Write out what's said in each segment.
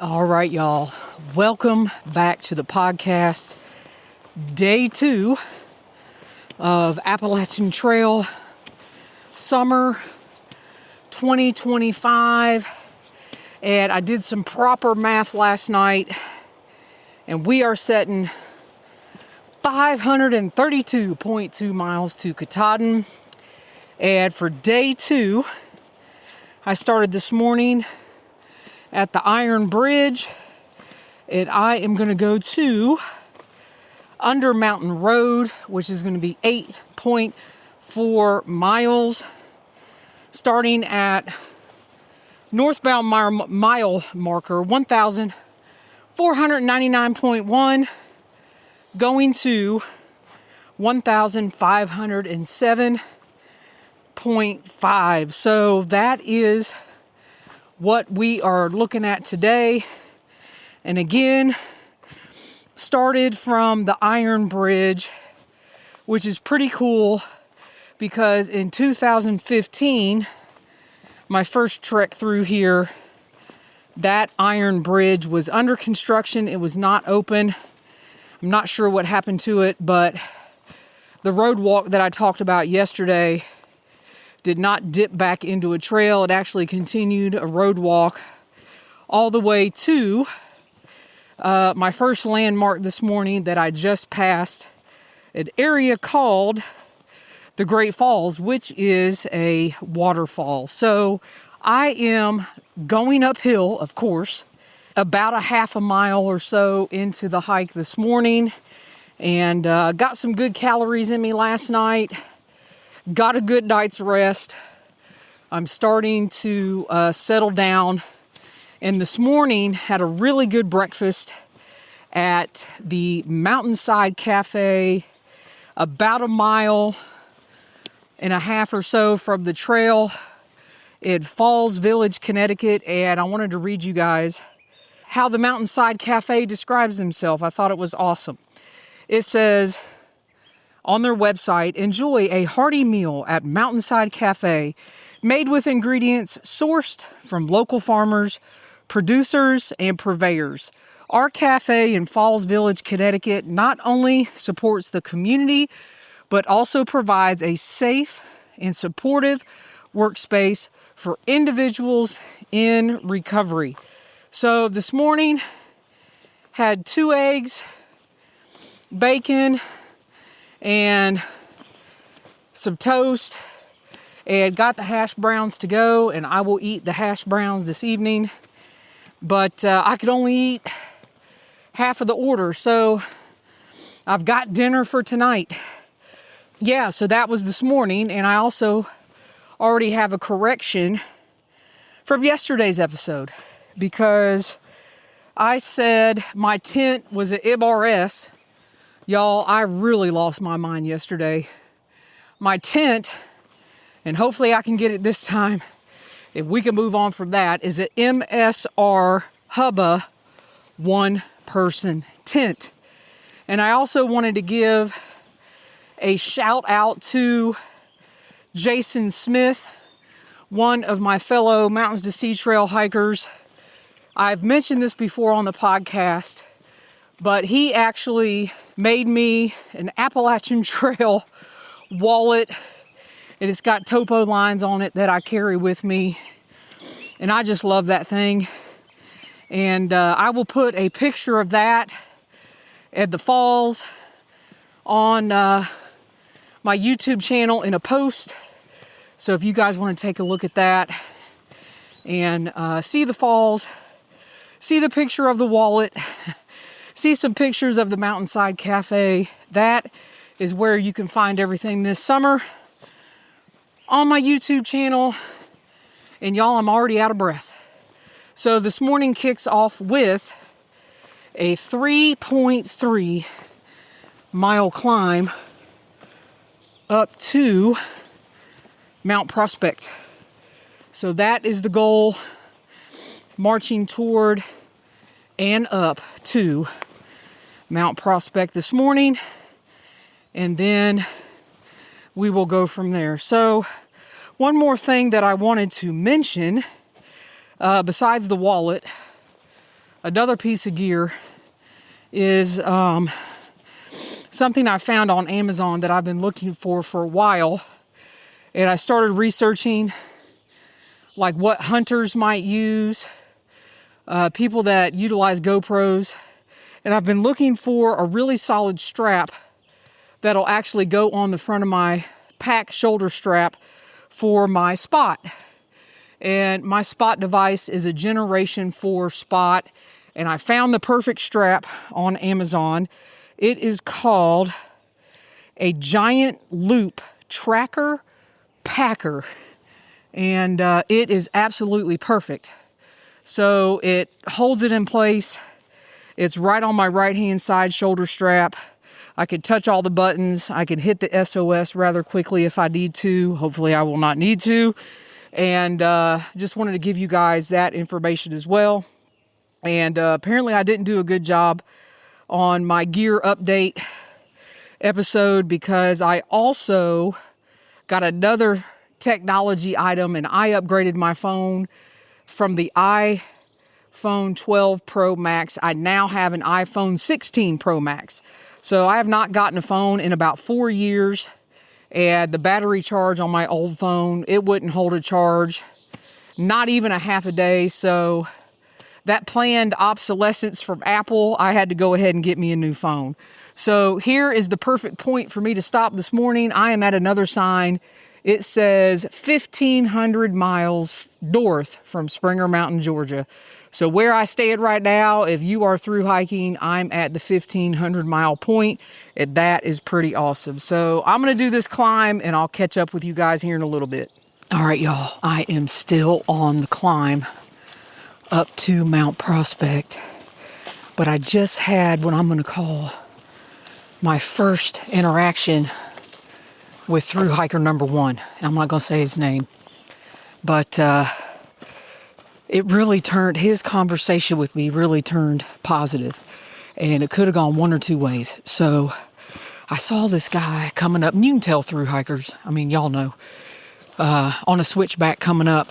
All right, y'all. Welcome back to the podcast. Day 2 of Appalachian Trail Summer 2025. And I did some proper math last night. And we are setting 532.2 miles to Katahdin. And for day 2, I started this morning at the Iron Bridge, and I am going to go to Under Mountain Road, which is going to be 8.4 miles, starting at northbound mile marker 1,499.1, going to 1,507.5. So that is what we are looking at today. And again, started from the Iron Bridge, which is pretty cool because in 2015, my first trek through here, that Iron Bridge was under construction. It was not open. I'm not sure what happened to it, but the road walk that I talked about yesterday did not dip back into a trail. It actually continued a road walk all the way to my first landmark this morning that I just passed, an area called the Great Falls, which is a waterfall. So I am going uphill, of course, about a half a mile or so into the hike this morning, and got some good calories in me last night. Got a good night's rest. I'm starting to settle down. And this morning, had a really good breakfast at the Mountainside Cafe, about a mile and a half or so from the trail in Falls Village, Connecticut. And I wanted to read you guys how the Mountainside Cafe describes themselves. I thought it was awesome. It says on their website, enjoy a hearty meal at Mountainside Cafe, made with ingredients sourced from local farmers, producers, and purveyors. Our cafe in Falls Village, Connecticut not only supports the community, but also provides a safe and supportive workspace for individuals in recovery. So this morning, had 2 eggs, bacon, and some toast, and got the hash browns to go, and I will eat the hash browns this evening, but I could only eat half of the order, so I've got dinner for tonight. Yeah, so that was this morning, and I also already have a correction from yesterday's episode, because I said my tent was an MRS. Y'all, I really lost my mind yesterday. My tent, and hopefully I can get it this time, if we can move on from that, is an MSR Hubba one-person tent. And I also wanted to give a shout out to Jason Smith, one of my fellow Mountains to Sea Trail hikers. I've mentioned this before on the podcast, but he actually made me an Appalachian Trail wallet, and it's got topo lines on it that I carry with me, and I just love that thing. And I will put a picture of that at the falls on my YouTube channel in a post. So if you guys want to take a look at that and see the falls, see the picture of the wallet, see some pictures of the Mountainside Cafe, that is where you can find everything this summer on my YouTube channel. And y'all, I'm already out of breath. So this morning kicks off with a 3.3 mile climb up to Mount Prospect. So that is the goal, marching toward and up to Mount Prospect this morning, and then we will go from there. So one more thing that I wanted to mention, besides the wallet, Another piece of gear is something I found on Amazon that I've been looking for a while. And I started researching like what hunters might use, people that utilize GoPros. And I've been looking for a really solid strap that'll actually go on the front of my pack shoulder strap for my Spot. And my Spot device is a Generation 4 Spot. And I found the perfect strap on Amazon. It is called a Giant Loop Tracker Packer. And it is absolutely perfect. So it holds it in place. It's right on my right-hand side shoulder strap. I could touch all the buttons. I could hit the SOS rather quickly if I need to. Hopefully I will not need to. And just wanted to give you guys that information as well. And apparently I didn't do a good job on my gear update episode because I also got another technology item and I upgraded my phone from the iPhone 12 Pro Max. I now have an iPhone 16 Pro Max. So I have not gotten a phone in about 4 years, and the battery charge on my old phone, it wouldn't hold a charge, not even a half a day. So that planned obsolescence from Apple, I had to go ahead and get me a new phone. So here is the perfect point for me to stop this morning. I am at another sign. It says 1,500 miles north from Springer Mountain, Georgia. So where I stand right now, if you are through hiking, I'm at the 1,500 mile point, and that is pretty awesome. So I'm going to do this climb, and I'll catch up with you guys here in a little bit. All right, y'all, I am still on the climb up to Mount Prospect, but I just had what I'm going to call my first interaction with through hiker number one. I'm not going to say his name, but it really turned, his conversation with me really turned positive, and it could have gone one or two ways. So I saw this guy coming up, and you can tell through hikers, I mean, y'all know, on a switchback coming up,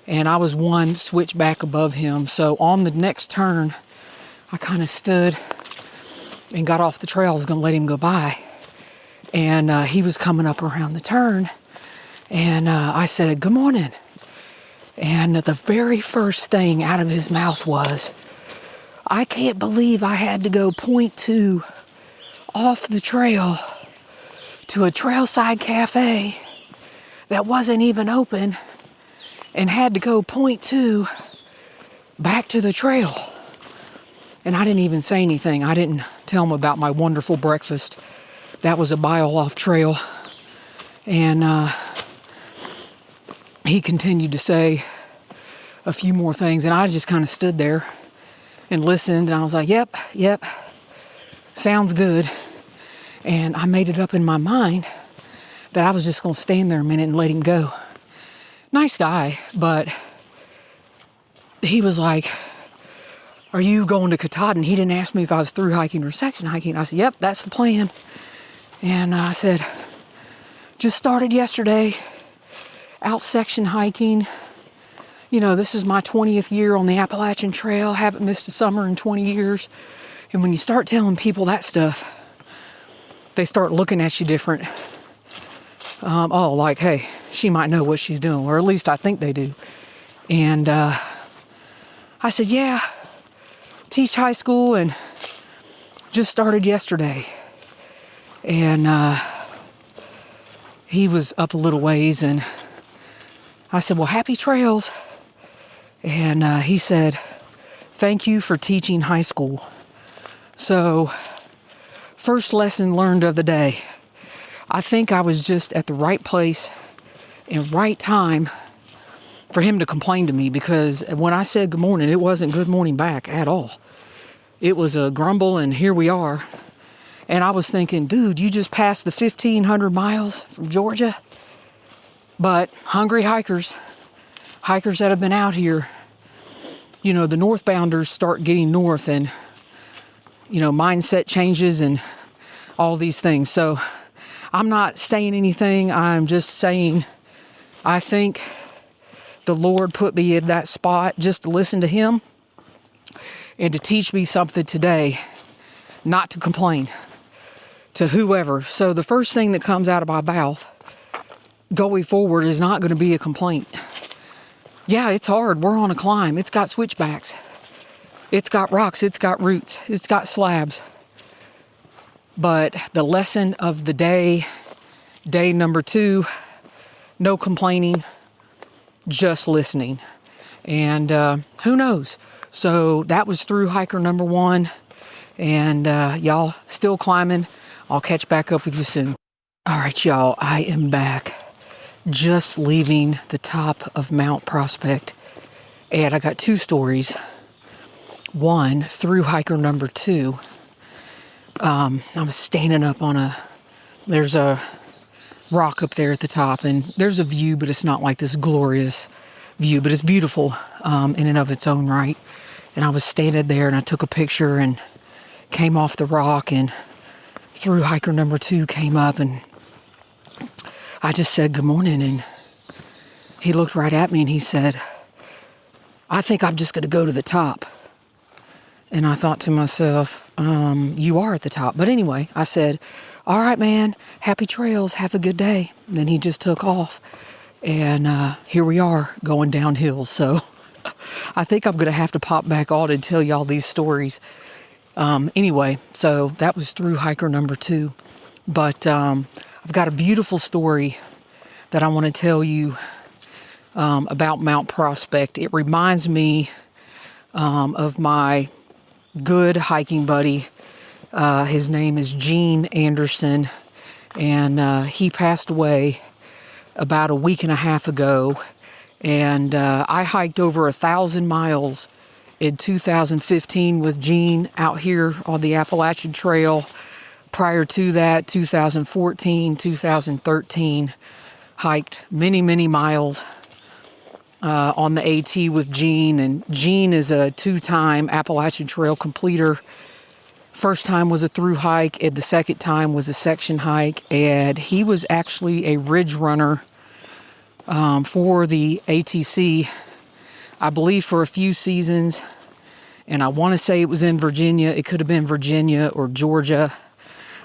and I was one switchback above him. So on the next turn, I kind of stood and got off the trail. I was going to let him go by. And he was coming up around the turn. And I said, "Good morning." And the very first thing out of his mouth was, "I can't believe I had to go 0.2 off the trail to a trailside cafe that wasn't even open and had to go 0.2 back to the trail." And I didn't even say anything. I didn't tell him about my wonderful breakfast. That was a mile off trail. And he continued to say a few more things. And I just kind of stood there and listened. And I was like, yep, sounds good. And I made it up in my mind that I was just going to stand there a minute and let him go. Nice guy, but he was like, "Are you going to Katahdin?" He didn't ask me if I was through hiking or section hiking. I said, "Yep, that's the plan." And I said, "Just started yesterday, out section hiking. You know, this is my 20th year on the Appalachian Trail. Haven't missed a summer in 20 years. And when you start telling people that stuff, they start looking at you different. Like, hey, she might know what she's doing, or at least I think they do." And I said, "Yeah, teach high school and just started yesterday." And he was up a little ways, and I said, "Well, happy trails." And he said, "Thank you for teaching high school." So, first lesson learned of the day. I think I was just at the right place and right time for him to complain to me, because when I said good morning, it wasn't good morning back at all. It was a grumble, and here we are. And I was thinking, dude, you just passed the 1,500 miles from Georgia. But hungry hikers that have been out here, you know, the northbounders start getting north, and, you know, mindset changes and all these things. So I'm not saying anything. I'm just saying I think the Lord put me in that spot just to listen to him and to teach me something today, not to complain to whoever. So the first thing that comes out of my mouth going forward is not going to be a complaint. Yeah, it's hard. We're on a climb. It's got switchbacks. It's got rocks. It's got roots. It's got slabs. But the lesson of the day number 2, no complaining, just listening. And who knows? So that was through hiker number 1. And y'all still climbing. I'll catch back up with you soon. All right, y'all, I am back. Just leaving the top of Mount Prospect. And I got 2 stories. One, through hiker number 2. I was standing up on there's a rock up there at the top, and there's a view, but it's not like this glorious view, but it's beautiful in and of its own right. And I was standing there, and I took a picture and came off the rock, and through hiker number 2 came up, and I just said good morning, and he looked right at me and he said, I think I'm just going to go to the top. And I thought to myself, you are at the top. But anyway, I said, all right, man, happy trails, have a good day. And then he just took off. And here we are going downhill. So I think I'm going to have to pop back on and tell y'all these stories. Anyway, so that was through hiker number 2. But I've got a beautiful story that I want to tell you about Mount Prospect. It reminds me of my good hiking buddy. His name is Gene Anderson, and he passed away about a week and a half ago. And I hiked over 1,000 miles in 2015 with Gene out here on the Appalachian Trail. Prior to that, 2014, 2013, hiked many, many miles on the AT with Gene. And Gene is a 2-time Appalachian Trail completer. First time was a through hike, and the second time was a section hike. And he was actually a ridge runner for the ATC, I believe, for a few seasons. And I want to say it was in Virginia. It could have been Virginia or Georgia.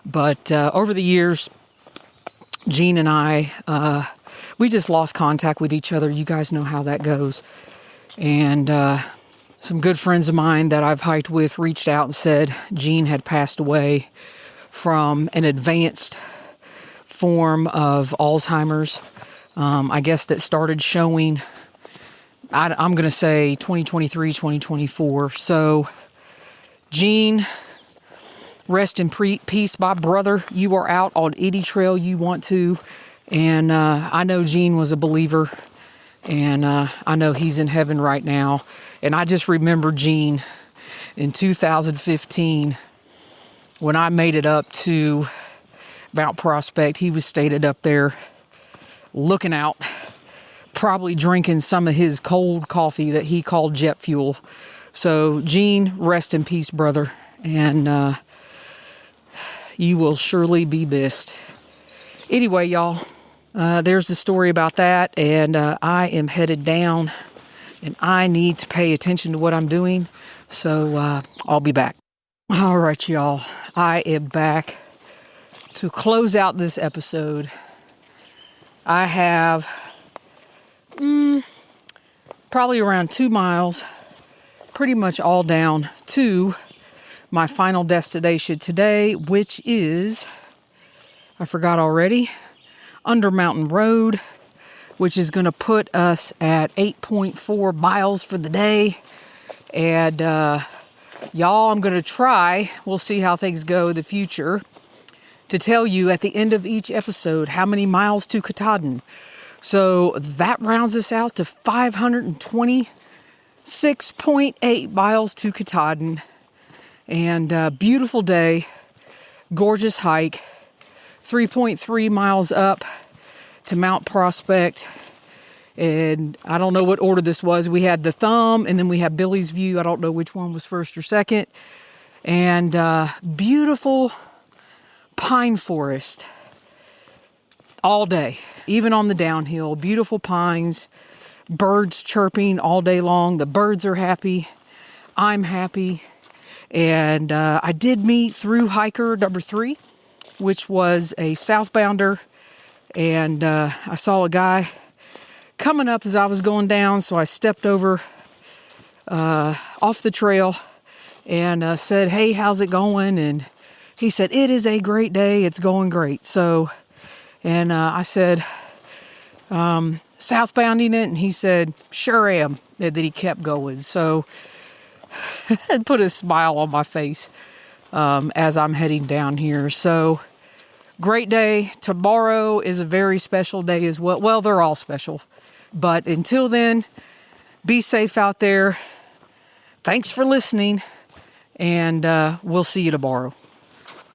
But over the years, Gene and I, we just lost contact with each other. You guys know how that goes. And some good friends of mine that I've hiked with reached out and said Gene had passed away from an advanced form of Alzheimer's. I guess that started showing, I'm going to say 2023, 2024. So, Gene, rest in peace, my brother. You are out on any trail you want to. And I know Gene was a believer. And I know he's in heaven right now. And I just remember Gene in 2015 when I made it up to Mount Prospect. He was stated up there looking out, probably drinking some of his cold coffee that he called jet fuel. So, Gene, rest in peace, brother. And you will surely be missed. Anyway, y'all, there's the story about that. And I am headed down, and I need to pay attention to what I'm doing. So I'll be back. All right, y'all. I am back to close out this episode. I have probably around 2 miles, pretty much all down to my final destination today, which is, I forgot already, Undermountain Road, which is going to put us at 8.4 miles for the day. And y'all, I'm going to try, we'll see how things go in the future, to tell you at the end of each episode how many miles to Katahdin. So that rounds us out to 526.8 miles to Katahdin. And beautiful day, gorgeous hike, 3.3 miles up to Mount Prospect. And I don't know what order this was. We had the Thumb, and then we had Billy's View. I don't know which one was first or second. And beautiful pine forest all day, even on the downhill. Beautiful pines, birds chirping all day long. The birds are happy. I'm happy. And I did meet through hiker number 3, which was a southbounder. And I saw a guy coming up as I was going down, so I stepped over off the trail and said, "Hey, how's it going?" And he said, "It is a great day. It's going great." So, and I said, "Southbounding it?" And he said, "Sure am." And then he kept going. So it put a smile on my face as I'm heading down here. So great day. Tomorrow is a very special day as well. Well, they're all special. But until then, be safe out there. Thanks for listening. And we'll see you tomorrow.